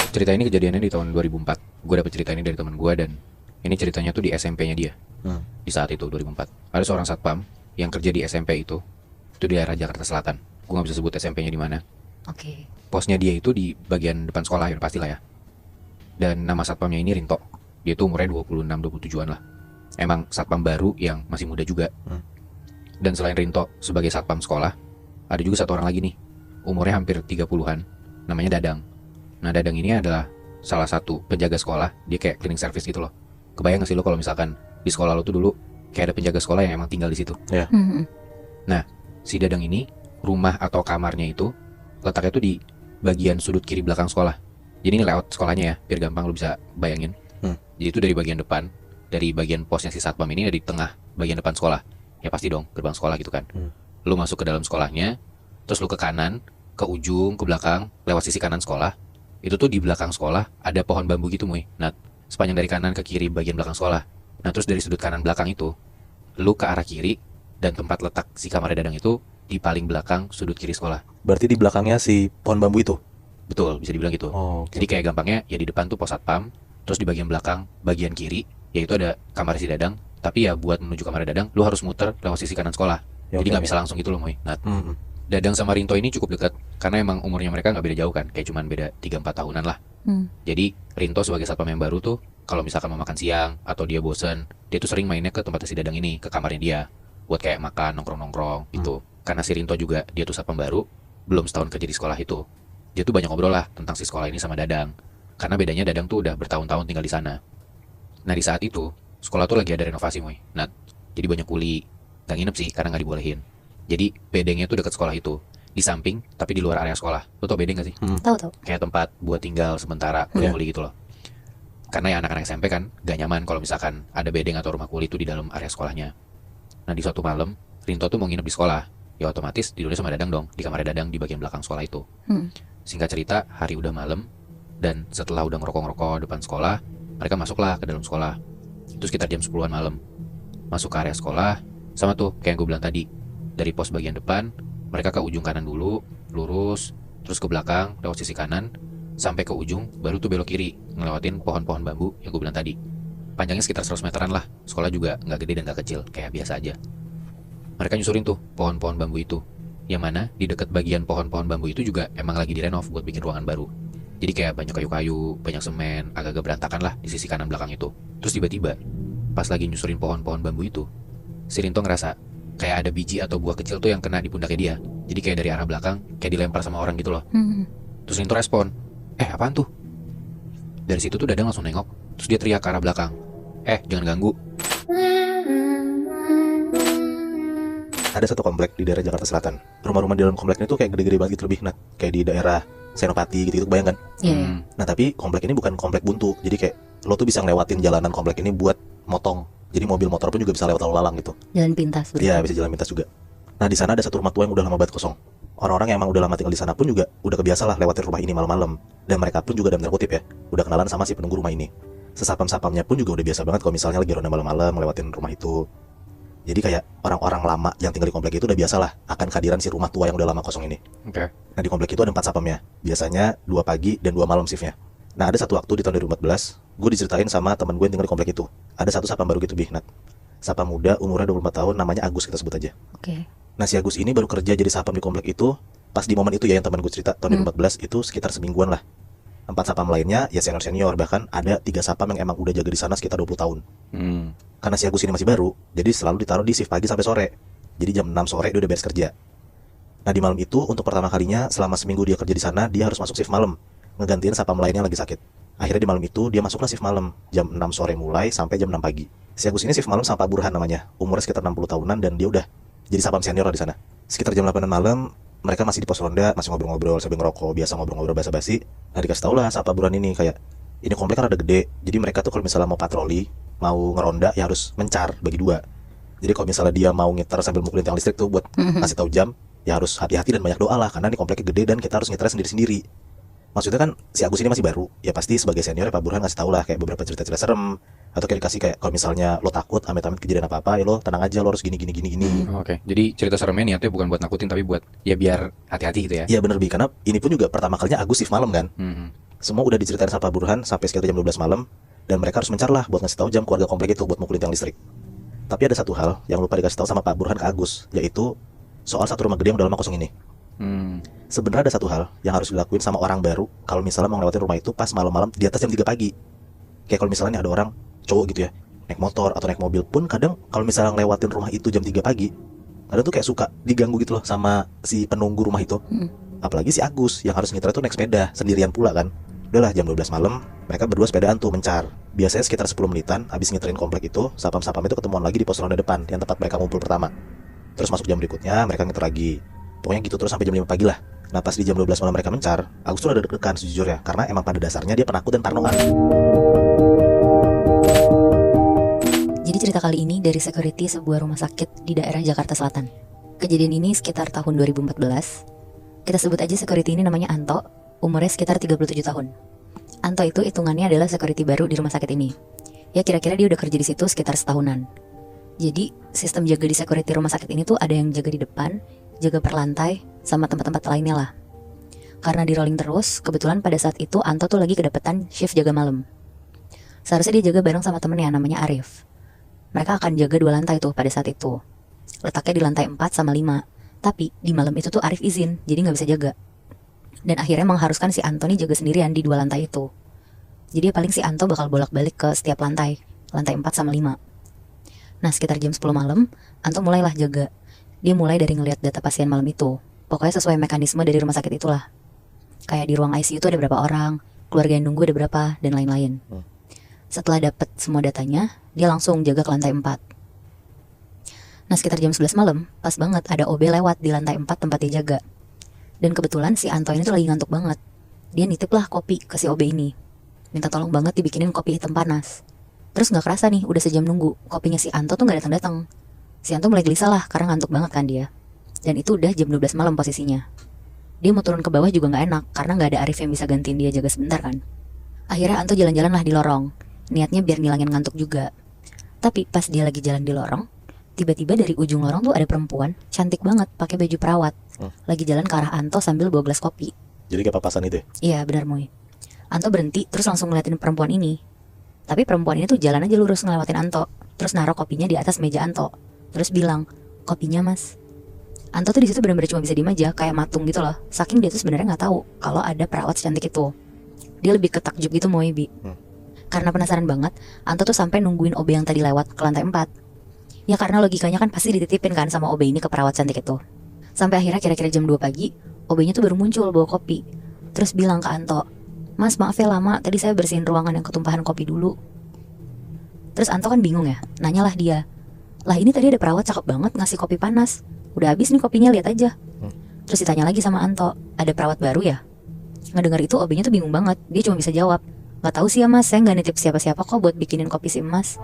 Cerita ini kejadiannya di tahun 2004. Gue dapet cerita ini dari teman gue dan ini ceritanya tuh di SMP-nya dia. Di saat itu 2004. Ada seorang satpam yang kerja di SMP itu di daerah Jakarta Selatan. Gue nggak bisa sebut SMP-nya di mana. Oke. Posnya dia itu di bagian depan sekolah ya pastilah ya. Dan nama satpamnya ini Rinto. Dia tuh umurnya 26-27an lah. Emang satpam baru yang masih muda juga. Dan selain Rinto sebagai satpam sekolah, ada juga satu orang lagi nih. Umurnya hampir 30-an. Namanya Dadang. Nah, Dadang ini adalah salah satu penjaga sekolah. Dia kayak cleaning service gitu loh. Kebayang gak sih lo kalau misalkan di sekolah lo tuh dulu kayak ada penjaga sekolah yang emang tinggal di situ. Ya. Nah, si Dadang ini rumah atau kamarnya itu letaknya tuh di bagian sudut kiri belakang sekolah. Jadi ini layout sekolahnya ya, biar gampang lo bisa bayangin. Jadi itu dari bagian depan, dari bagian posnya si satpam ini dari tengah bagian depan sekolah. Ya pasti dong, gerbang sekolah gitu kan. Lo masuk ke dalam sekolahnya, terus lo ke kanan, ke ujung, ke belakang, lewat sisi kanan sekolah. Itu tuh di belakang sekolah ada pohon bambu gitu, Muy. Nah, sepanjang dari kanan ke kiri bagian belakang sekolah. Nah, terus dari sudut kanan belakang itu, lu ke arah kiri dan tempat letak si kamar Dadang itu di paling belakang sudut kiri sekolah. Berarti di belakangnya si pohon bambu itu? Betul, bisa dibilang gitu. Jadi kayak gampangnya ya di depan tuh pos satpam, terus di bagian belakang, bagian kiri, yaitu ada kamar si Dadang. Tapi ya buat menuju kamar Dadang, lu harus muter lewat sisi kanan sekolah. Ya, jadi nggak bisa langsung gitu loh, Muy. Nah, Dadang sama Rinto ini cukup dekat karena emang umurnya mereka nggak beda jauh kan, kayak cuman beda 3-4 tahunan lah. Jadi Rinto sebagai satpam yang baru tuh kalau misalkan mau makan siang atau dia bosen, dia tuh sering mainnya ke tempat si Dadang ini, ke kamarnya dia buat kayak makan, nongkrong-nongkrong gitu. Karena si Rinto juga dia tuh satpam baru, belum setahun kerja di sekolah itu. Dia tuh banyak ngobrol lah tentang si sekolah ini sama Dadang. Karena bedanya Dadang tuh udah bertahun-tahun tinggal di sana. Nah, di saat itu sekolah tuh lagi ada renovasi, Muy. Nah, jadi banyak kuli, nggak nginep sih karena nggak dibolehin. Jadi bedengnya tuh dekat sekolah itu, di samping tapi di luar area sekolah. Lo tau bedeng gak sih? Tahu. Kayak tempat buat tinggal sementara kuli-kuli gitu loh. Karena ya anak-anak SMP kan gak nyaman kalau misalkan ada bedeng atau rumah kuli itu di dalam area sekolahnya. Nah, di suatu malam Rinto tuh mau nginep di sekolah. Ya otomatis tidurnya sama Dadang dong, di kamar Dadang di bagian belakang sekolah itu. Singkat cerita, hari udah malam dan setelah udah ngerokok-ngerokok depan sekolah, mereka masuklah ke dalam sekolah. Itu sekitar jam 10-an malam. Masuk ke area sekolah, sama tuh kayak yang gue bilang tadi. Dari pos bagian depan, mereka ke ujung kanan dulu, lurus, terus ke belakang, lewat sisi kanan, sampai ke ujung, baru tuh belok kiri, ngelewatin pohon-pohon bambu yang gue bilang tadi. Panjangnya sekitar 100 meteran lah, sekolah juga nggak gede dan nggak kecil, kayak biasa aja. Mereka nyusurin tuh pohon-pohon bambu itu, yang mana di dekat bagian pohon-pohon bambu itu juga emang lagi direnov buat bikin ruangan baru. Jadi kayak banyak kayu-kayu, banyak semen, agak-agak berantakan lah di sisi kanan belakang itu. Terus tiba-tiba, pas lagi nyusurin pohon-pohon bambu itu, si Rinto ngerasa kayak ada biji atau buah kecil tuh yang kena di pundaknya dia. Jadi kayak dari arah belakang, kayak dilempar sama orang gitu loh. Terus Rinto respon, apaan tuh? Dari situ tuh Dadang langsung nengok. Terus dia teriak ke arah belakang, jangan ganggu. Ada satu komplek di daerah Jakarta Selatan. Rumah-rumah di dalam kompleknya tuh kayak gede-gede banget gitu lebih, Nat. Kayak di daerah Senopati gitu-gitu, bayangkan. Nah, tapi komplek ini bukan komplek buntu. Jadi kayak lo tuh bisa ngelewatin jalanan komplek ini buat motong. Jadi mobil motor pun juga bisa lewat lalu lalang gitu. Jalan pintas. Iya, bisa jalan pintas juga. Nah, di sana ada satu rumah tua yang udah lama banget kosong. Orang-orang yang emang udah lama tinggal di sana pun juga udah kebiasa lah lewatin rumah ini malam-malam. Dan mereka pun juga dalam tanda kutip ya, udah kenalan sama si penunggu rumah ini. Sesapam-sapamnya pun juga udah biasa banget kalau misalnya lagi ronda malam-malam ngelewatin rumah itu. Jadi kayak orang-orang lama yang tinggal di komplek itu udah biasa lah akan kehadiran si rumah tua yang udah lama kosong ini. Nah, di komplek itu ada 4 sapamnya. Biasanya 2 pagi dan 2 malam shiftnya. Nah, ada satu waktu di tahun 2014, gue diceritain sama teman gue yang tinggal di komplek itu. Ada satu sapam baru gitu, Nat. Sapam muda, umurnya 24 tahun, namanya Agus, kita sebut aja. Nah, si Agus ini baru kerja jadi sapam di komplek itu pas di momen itu ya yang teman gue cerita, tahun 2014 itu sekitar semingguan lah. 4 sapam lainnya ya senior-senior, bahkan ada 3 sapam yang emang udah jaga di sana sekitar 20 tahun. Karena si Agus ini masih baru, jadi selalu ditaruh di shift pagi sampai sore. Jadi jam 6 sore dia udah beres kerja. Nah, di malam itu untuk pertama kalinya selama seminggu dia kerja di sana, dia harus masuk shift malam, ngegantiin sapam lainnya lagi sakit. Akhirnya di malam itu dia masuklah shift malam, jam 6 sore mulai sampai jam 6 pagi. Si Agus ini shift malam sama Pak Burhan namanya, umurnya sekitar 60 tahunan dan dia udah jadi sapam senior lah di sana. Sekitar jam 8 malam, mereka masih di pos ronda, masih ngobrol-ngobrol sambil ngerokok, biasa ngobrol-ngobrol basa-basi. Nah, dikasih tau lah sama Pak Burhan ini kayak, ini komplek kan ada gede, jadi mereka tuh kalau misalnya mau patroli, mau ngeronda ya harus mencar bagi 2. Jadi kalau misalnya dia mau ngiter sambil mukulin tiang listrik tuh buat kasih tahu jam, ya harus hati-hati dan banyak doa lah, karena ini kompleknya gede dan kita harus ngiternya sendiri-sendiri. Maksudnya kan si Agus ini masih baru, ya pasti sebagai senior Pak Burhan ngasih tahu lah kayak beberapa cerita-cerita serem, atau kayak dikasih kayak kalau misalnya lo takut amit-amit kejadian apa-apa, ya lo tenang aja, lo harus gini. Oke. Jadi cerita seremnya niatnya bukan buat nakutin tapi buat ya biar hati-hati gitu ya. Iya bener Bi, karena ini pun juga pertama kalinya Agus shift malam kan. Semua udah diceritain sama Pak Burhan sampai sekitar jam 12 malam, dan mereka harus mencar lah buat ngasih tahu jam keluarga komplek itu buat mukulin tiang listrik. Tapi ada satu hal yang lupa dikasih tahu sama Pak Burhan ke Agus, yaitu soal satu rumah gede yang udah lama kosong ini. Sebenarnya ada satu hal yang harus dilakuin sama orang baru kalau misalnya mau ngelewatin rumah itu pas malam-malam di atas jam 3 pagi. Kayak kalau misalnya nih ada orang cowok gitu ya, naik motor atau naik mobil pun kadang kalau misalnya ngelewatin rumah itu jam 3 pagi, kadang tuh kayak suka diganggu gitu loh sama si penunggu rumah itu. Apalagi si Agus yang harus ngiter itu naik sepeda sendirian pula kan. Udahlah jam 12 malam, mereka berdua sepedaan tuh mencar. Biasanya sekitar 10 menitan habis ngiterin komplek itu, sapam-sapam itu ketemuan lagi di pos ronda depan yang tempat mereka ngumpul pertama. Terus masuk jam berikutnya mereka ngiter lagi. Pokoknya gitu terus sampai jam 5 pagi lah. Nah pas di jam 12 malam mereka mencar, Agus tuh udah deg-degan sejujurnya, karena emang pada dasarnya dia penakut dan parnoan. Jadi cerita kali ini dari security sebuah rumah sakit di daerah Jakarta Selatan. Kejadian ini sekitar tahun 2014. Kita sebut aja security ini namanya Anto, umurnya sekitar 37 tahun. Anto itu hitungannya adalah security baru di rumah sakit ini. Ya kira-kira dia udah kerja di situ sekitar setahunan. Jadi sistem jaga di security rumah sakit ini tuh ada yang jaga di depan, jaga per lantai, sama tempat-tempat lainnya lah. Karena di rolling terus, kebetulan pada saat itu Anto tuh lagi kedapetan shift jaga malam. Seharusnya dia jaga bareng sama temennya namanya Arif. Mereka akan jaga 2 lantai tuh pada saat itu. Letaknya di lantai 4 sama 5. Tapi di malam itu tuh Arif izin, jadi gak bisa jaga. Dan akhirnya mengharuskan si Anto nih jaga sendirian di 2 lantai itu. Jadi paling si Anto bakal bolak-balik ke setiap lantai 4 sama 5. Nah sekitar jam 10 malam, Anto mulailah jaga. Dia mulai dari ngelihat data pasien malam itu. Pokoknya sesuai mekanisme dari rumah sakit itulah. Kayak di ruang ICU itu ada berapa orang, keluarga yang nunggu ada berapa, dan lain-lain. Setelah dapat semua datanya, dia langsung jaga ke lantai 4. Nah sekitar jam 11 malam, pas banget ada OB lewat di lantai 4 tempat dia jaga. Dan kebetulan si Anto ini tuh lagi ngantuk banget. Dia nitip lah kopi ke si OB ini. Minta tolong banget dibikinin kopi hitam panas. Terus gak kerasa nih, udah sejam nunggu, kopinya si Anto tuh gak datang-datang. Si Anto mulai gelisah lah karena ngantuk banget kan dia. Dan itu udah jam 12 malam posisinya. Dia mau turun ke bawah juga gak enak karena gak ada Arif yang bisa gantiin dia jaga sebentar kan. Akhirnya Anto jalan-jalan lah di lorong. Niatnya biar ngilangin ngantuk juga. Tapi pas dia lagi jalan di lorong, tiba-tiba dari ujung lorong tuh ada perempuan cantik banget pakai baju perawat. Lagi jalan ke arah Anto sambil bawa gelas kopi. Jadi kayak papasan itu ya? Iya benar Moy. Anto berhenti terus langsung ngeliatin perempuan ini. Tapi perempuan ini tuh jalan aja lurus ngelewatin Anto. Terus naruh kopinya di atas meja Anto. Terus bilang, kopinya mas. Anto tuh di situ benar-benar cuma bisa diem aja kayak matung gitu loh. Saking dia tuh sebenarnya nggak tahu kalau ada perawat secantik itu. Dia lebih ketakjub gitu Moy Bi. Karena penasaran banget, Anto tuh sampai nungguin OB yang tadi lewat ke lantai 4. Ya karena logikanya kan pasti dititipin kan sama OB ini ke perawat cantik itu. Sampai akhirnya kira-kira jam 2 pagi, OB-nya tuh baru muncul bawa kopi. Terus bilang ke Anto, mas maaf ya lama, tadi saya bersihin ruangan yang ketumpahan kopi dulu. Terus Anto kan bingung ya, nanyalah dia, lah ini tadi ada perawat cakep banget ngasih kopi panas, udah habis nih kopinya lihat aja. Terus ditanya lagi sama Anto, ada perawat baru ya? Ngedengar itu OB-nya tuh bingung banget, dia cuma bisa jawab, gak tahu sih ya mas, saya gak nitip siapa-siapa kok buat bikinin kopi si emas.